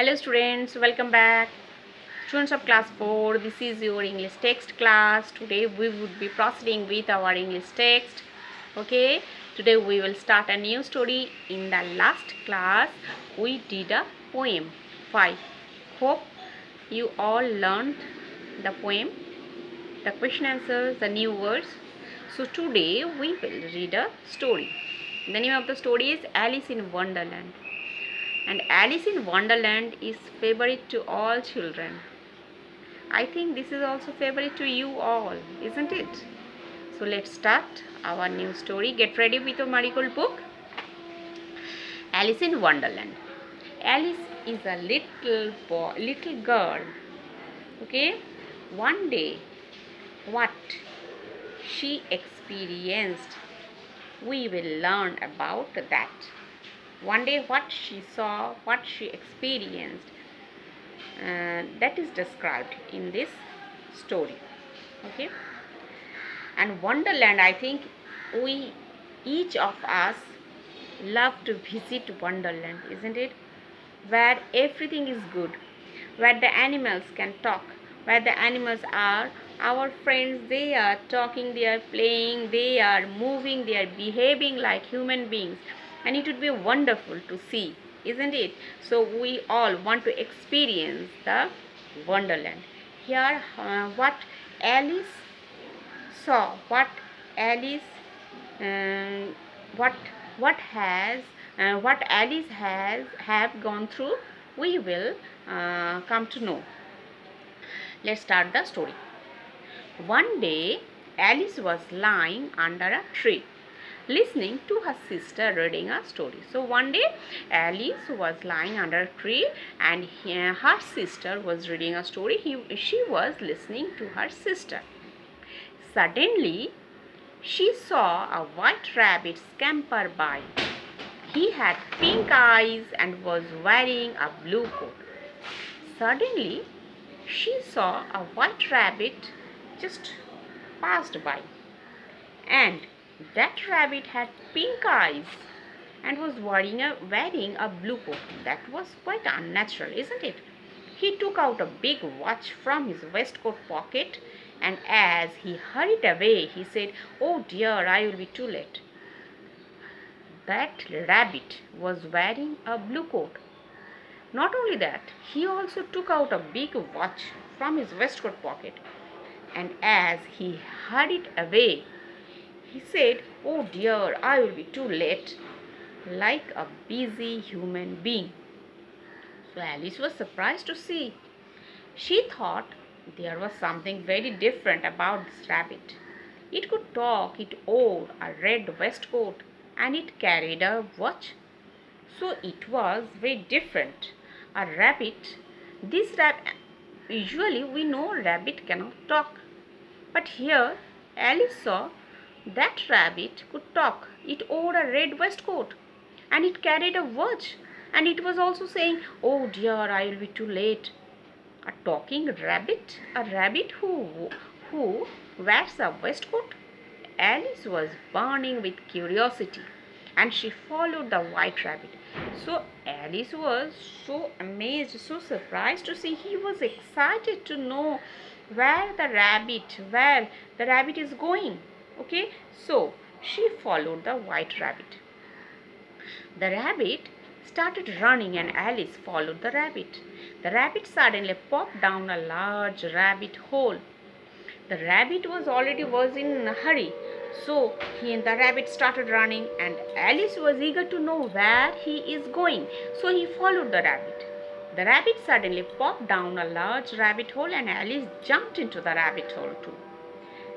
Hello students, welcome back. Students of class 4, this is your English text class. Today we would be proceeding with our English text. Okay, today we will start a new story. In the last class, we did a poem 5. Hope you all learned the poem, the question answers, the new words. So today we will read a story. The name of the story is Alice in Wonderland. And Alice in Wonderland is favorite to all children. I think this is also favorite to you all, isn't it? So let's start our new story. Get ready with your marigold book. Alice in Wonderland. Alice is a little girl. Okay? One day, what she experienced, we will learn about that. One day, what she saw, what she experienced, that is described in this story. Okay, and Wonderland, I think we each of us love to visit Wonderland, isn't it? Where everything is good, where the animals can talk, where the animals are our friends, they are talking, they are playing, they are moving, they are behaving like human beings, and it would be wonderful to see, isn't it? So we all want to experience the Wonderland. Here, Alice saw, Alice, um, what what Alice has have gone through, we will come to know. Let's start the story. One day, Alice was lying under a tree, listening to her sister reading a story. So one day, Alice was lying under a tree, and her sister was reading a story. She was listening to her sister. Suddenly, she saw a white rabbit scamper by. He had pink eyes and was wearing a blue coat. Suddenly, she saw a white rabbit just passed by, and that rabbit had pink eyes and was wearing a blue coat. That was quite unnatural, isn't it? He took out a big watch from his waistcoat pocket, and as he hurried away, he said, "Oh dear, I will be too late." That rabbit was wearing a blue coat. Not only that, he also took out a big watch from his waistcoat pocket, and as he hurried away, he said, "Oh dear, I will be too late," like a busy human being. So Alice was surprised to see. She thought there was something very different about this rabbit. It could talk, it wore a red waistcoat, and it carried a watch. So it was very different. A rabbit, this rabbit, usually we know rabbit cannot talk. But here Alice saw that rabbit could talk. It wore a red waistcoat, and it carried a watch, and it was also saying, "Oh dear, I will be too late." A talking rabbit? A rabbit who wears a waistcoat? Alice was burning with curiosity, and she followed the white rabbit. So Alice was so amazed, so surprised to see. He was excited to know where the rabbit is going. Okay, so she followed the white rabbit. The rabbit started running, and Alice followed the rabbit. The rabbit suddenly popped down a large rabbit hole. The rabbit was in a hurry, so the rabbit started running, and Alice was eager to know where he is going, so he followed the rabbit. The rabbit suddenly popped down a large rabbit hole, and Alice jumped into the rabbit hole too.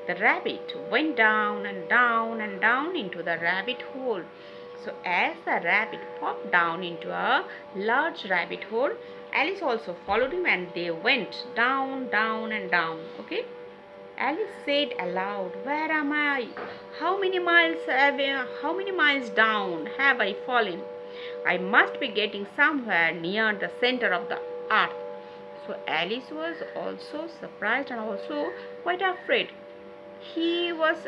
The rabbit went down and down and down into the rabbit hole. So as the rabbit popped down into a large rabbit hole, Alice also followed him, and they went down, down and down. Okay? Alice said aloud, "Where am I? How many miles down have I fallen? I must be getting somewhere near the center of the earth." So Alice was also surprised and also quite afraid. She was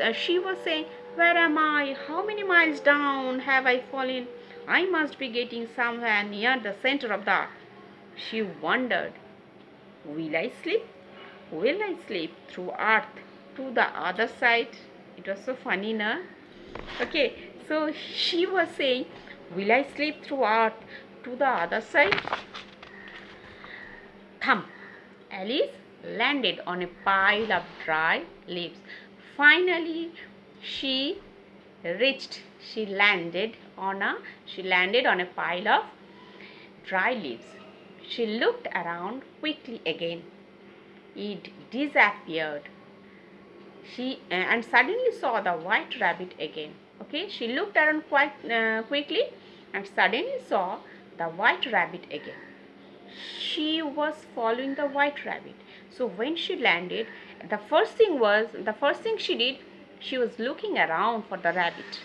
saying, "Where am I? How many miles down have I fallen? I must be getting somewhere near the center of the earth." She wondered, will I sleep? Will I sleep through earth to the other side? It was so funny, na? Okay, so she was saying, will I sleep through earth to the other side? Thump! Alice landed on a pile of dry leaves. Finally, she reached. She landed on a pile of dry leaves. She looked around quickly again. It disappeared. She and suddenly saw the white rabbit again. Okay, she looked around quite quickly and suddenly saw the white rabbit again. She was following the white rabbit. So when she landed, the first thing she did, she was looking around for the rabbit,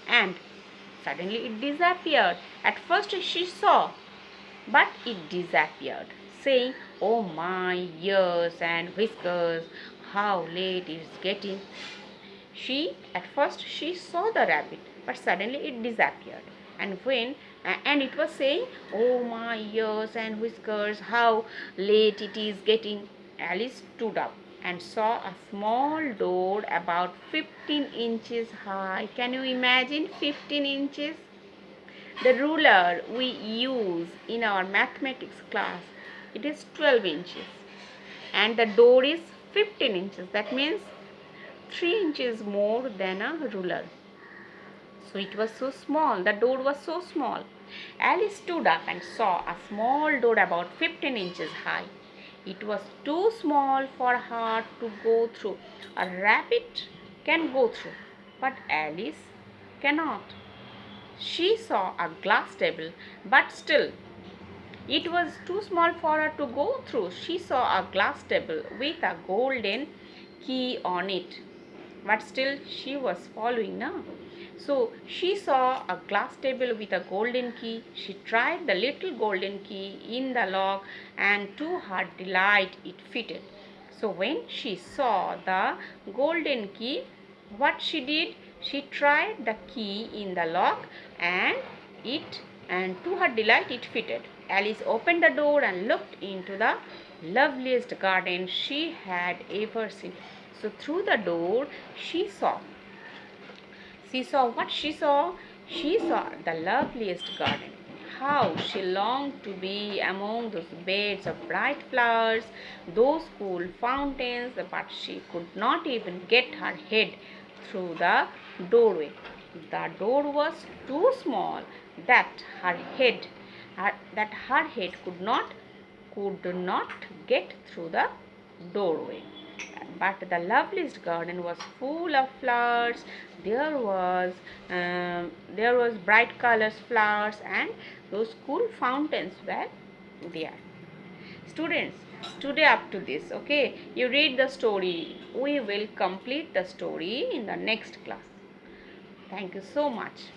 and suddenly it disappeared. At first she saw, but it disappeared, saying, "Oh my ears and whiskers, how late it is getting." At first she saw the rabbit, but suddenly it disappeared. And it was saying, "Oh my ears and whiskers, how late it is getting." Alice stood up and saw a small door about 15 inches high. Can you imagine 15 inches? The ruler we use in our mathematics class, it is 12 inches, and the door is 15 inches. That means 3 inches more than a ruler. So it was so small. The door was so small. Alice stood up and saw a small door about 15 inches high. It was too small for her to go through. A rabbit can go through, but Alice cannot. She saw a glass table, but still it was too small for her to go through. She saw a glass table with a golden key on it, but still she was following now. So she saw a glass table with a golden key. She tried the little golden key in the lock, and to her delight it fitted. So when she saw the golden key, what she did, she tried the key in the lock, and it and to her delight it fitted. Alice opened the door and looked into the loveliest garden she had ever seen. So through the door she saw what she saw. She saw the loveliest garden. How she longed to be among those beds of bright flowers, those cool fountains, but she could not even get her head through the doorway. The door was too small that her head could not get through the doorway. But the loveliest garden was full of flowers. There was bright colors flowers, and those cool fountains were there. Students, today up to this, okay, you read the story. We will complete the story in the next class. Thank you so much.